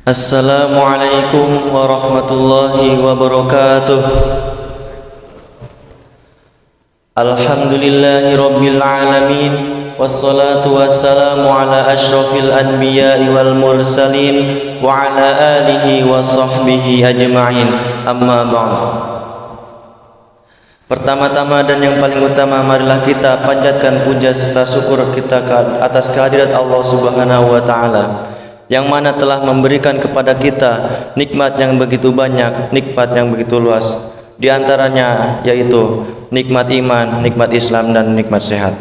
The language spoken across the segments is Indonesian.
Assalamualaikum warahmatullahi wabarakatuh. Alhamdulillahi rabbil alamin, wassalatu wassalamu ala asyrafil anbiya'i wal mursalin wa ala alihi wa sahbihi ajma'in. Amma ba'd. Pertama-tama dan yang paling utama, marilah kita panjatkan puja serta syukur kita atas kehadirat Allah Subhanahu wa taala, yang mana telah memberikan kepada kita nikmat yang begitu banyak, nikmat yang begitu luas. Di antaranya yaitu nikmat iman, nikmat Islam, dan nikmat sehat.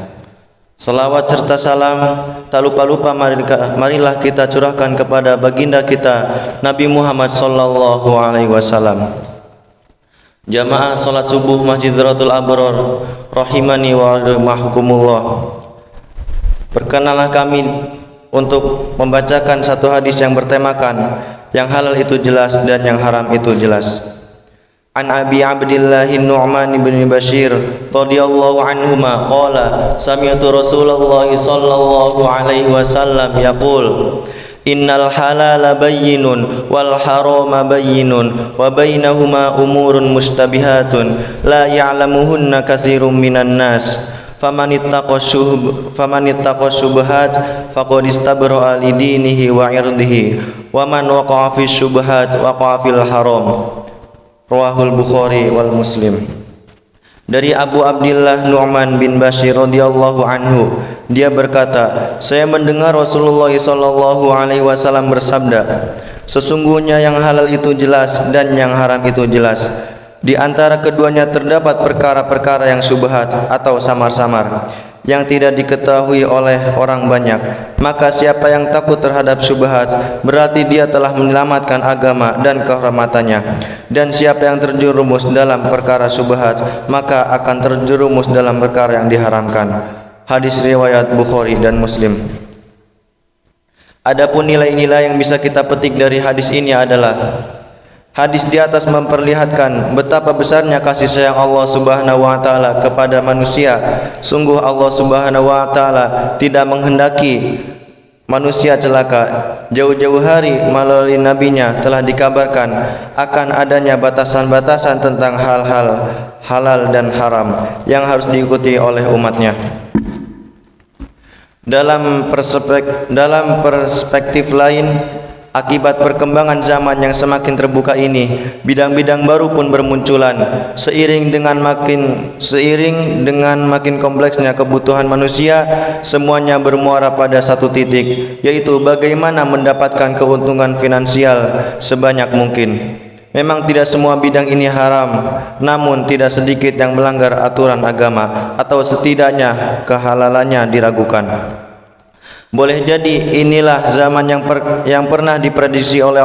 Salawat serta salam tak lupa-lupa marilah kita curahkan kepada baginda kita Nabi Muhammad sallallahu alaihi wasallam. Jamaah salat subuh Masjid Ratul Abror rahimani wa rahimakumullah. Perkenalah kami untuk membacakan satu hadis yang bertemakan yang halal itu jelas dan yang haram itu jelas. An Abi Abdillah Nu'man bin Bashir radhiyallahu anhuma qala sami'tu Rasulullah sallallahu alaihi wasallam yaqul innal halala bayyinun wal harama bayyinun wa bainahuma umurun mustabihatun la ya'lamuhunna katsirun minan nas. Faman ittaqa syubhat faqad istabra'a li dinihi wa irdihi wa man waqa'a fi syubhat waqa'a fil haram. Rawahul Bukhari wal Muslim. Dari Abu Abdillah Nu'man bin Bashir radhiyallahu anhu, dia berkata, saya mendengar Rasulullah sallallahu alaihi wasallam bersabda, sesungguhnya yang halal itu jelas dan yang haram itu jelas. Di antara keduanya terdapat perkara-perkara yang syubhat atau samar-samar yang tidak diketahui oleh orang banyak. Maka siapa yang takut terhadap syubhat, berarti dia telah menyelamatkan agama dan kehormatannya. Dan siapa yang terjerumus dalam perkara syubhat, maka akan terjerumus dalam perkara yang diharamkan. Hadis riwayat Bukhari dan Muslim. Adapun nilai-nilai yang bisa kita petik dari hadis ini adalah: hadis di atas memperlihatkan betapa besarnya kasih sayang Allah Subhanahu wa taala kepada manusia. Sungguh Allah Subhanahu wa taala tidak menghendaki manusia celaka. Jauh-jauh hari melalui nabinya telah dikabarkan akan adanya batasan-batasan tentang hal-hal halal dan haram yang harus diikuti oleh umatnya. Dalam perspektif lain, akibat perkembangan zaman yang semakin terbuka ini, bidang-bidang baru pun bermunculan seiring dengan makin kompleksnya kebutuhan manusia. Semuanya bermuara pada satu titik, yaitu bagaimana mendapatkan keuntungan finansial sebanyak mungkin. Memang tidak semua bidang ini haram, namun tidak sedikit yang melanggar aturan agama atau setidaknya kehalalannya diragukan. Boleh jadi inilah zaman yang pernah diprediksi oleh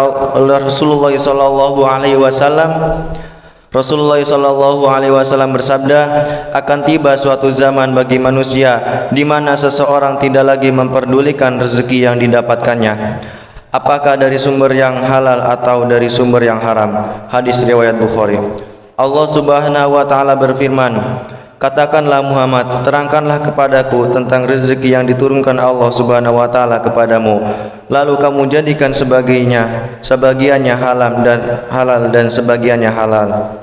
Rasulullah sallallahu alaihi wasallam. Rasulullah sallallahu alaihi wasallam bersabda, akan tiba suatu zaman bagi manusia di mana seseorang tidak lagi memperdulikan rezeki yang didapatkannya, apakah dari sumber yang halal atau dari sumber yang haram. Hadis riwayat Bukhari. Allah Subhanahu wa taala berfirman, katakanlah Muhammad, terangkanlah kepadaku tentang rezeki yang diturunkan Allah Subhanahu wa taala kepadamu, lalu kamu jadikan sebagiannya halal dan sebagiannya halal.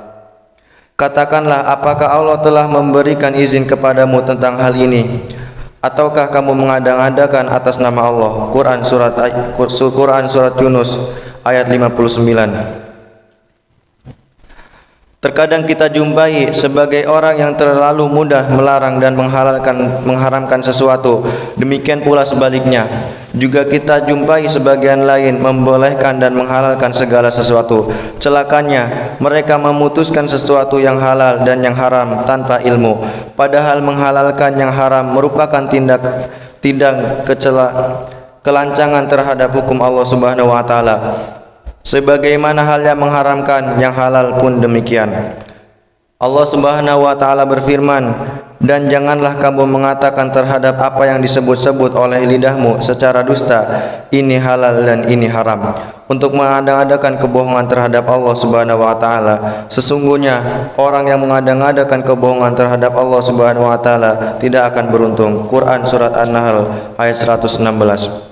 Katakanlah, apakah Allah telah memberikan izin kepadamu tentang hal ini, ataukah kamu mengadang-adakan atas nama Allah? Quran surat Yunus ayat 59. Terkadang kita jumpai sebagai orang yang terlalu mudah melarang dan mengharamkan sesuatu. Demikian pula sebaliknya. Juga kita jumpai sebagian lain membolehkan dan menghalalkan segala sesuatu. Celakanya, mereka memutuskan sesuatu yang halal dan yang haram tanpa ilmu. Padahal menghalalkan yang haram merupakan tindak kelancangan terhadap hukum Allah Subhanahu wa taala. Sebagaimana halnya mengharamkan yang halal pun demikian. Allah Subhanahu wa taala berfirman, dan janganlah kamu mengatakan terhadap apa yang disebut-sebut oleh lidahmu secara dusta, ini halal dan ini haram, untuk mengada-adakan kebohongan terhadap Allah Subhanahu wa taala. Sesungguhnya orang yang mengada-adakan kebohongan terhadap Allah Subhanahu wa taala tidak akan beruntung. Quran surat An-Nahl ayat 116.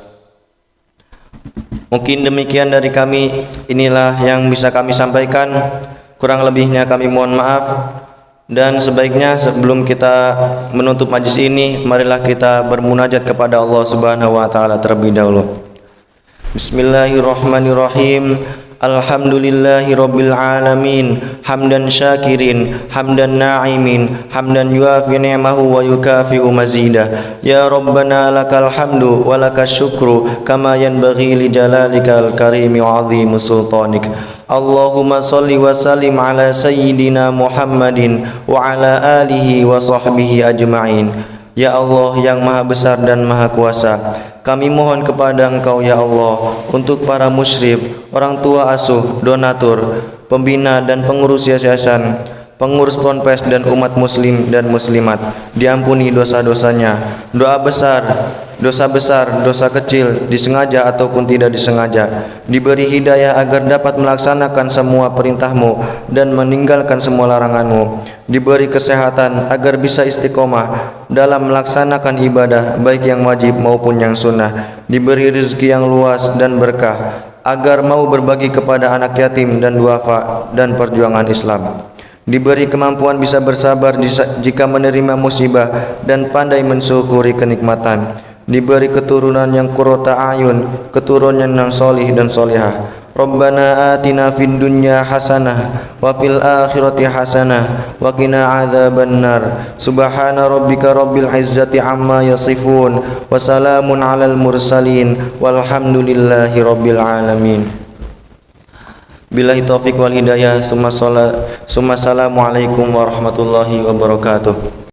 Mungkin demikian dari kami, inilah yang bisa kami sampaikan. Kurang lebihnya kami mohon maaf. Dan sebaiknya sebelum kita menutup majlis ini, marilah kita bermunajat kepada Allah Subhanahu wa taala terlebih dahulu. Bismillahirrahmanirrahim. Alhamdulillahi rabbil alamin, hamdan syakirin, hamdan na'imin, hamdan yuafi ni'mahu wa yukafi'u mazidah. Ya Rabbana lakal hamdu wa lakas syukru kama yanbaghi li jalalikal karimi wa azimi sultanik. Allahumma salli wa sallim ala sayyidina Muhammadin wa ala alihi wa sahbihi ajma'in. Ya Allah yang maha besar dan maha kuasa, kami mohon kepada Engkau ya Allah untuk para musyrif, orang tua asuh, donatur, pembina dan pengurus yayasan, pengurus ponpes dan umat muslim dan muslimat, diampuni dosa-dosanya. Doa besar, dosa kecil, disengaja ataupun tidak disengaja, diberi hidayah agar dapat melaksanakan semua perintah-Mu dan meninggalkan semua larangan-Mu, diberi kesehatan agar bisa istiqomah dalam melaksanakan ibadah baik yang wajib maupun yang sunnah, diberi rezeki yang luas dan berkah agar mau berbagi kepada anak yatim dan duafa dan perjuangan Islam, diberi kemampuan bisa bersabar jika menerima musibah dan pandai mensyukuri kenikmatan, diberi keturunan yang qurrata ayun, keturunan yang solih dan solihah. Rabbana atina fid dunya hasanah wa fil akhirati hasanah wa qina adzabannar. Subhana rabbika rabbil izzati amma yasifun wa salamun alal mursalin walhamdulillahi rabbil alamin. Billahi taufiq wal hidayah. Summa assalamu alaikum warahmatullahi wabarakatuh.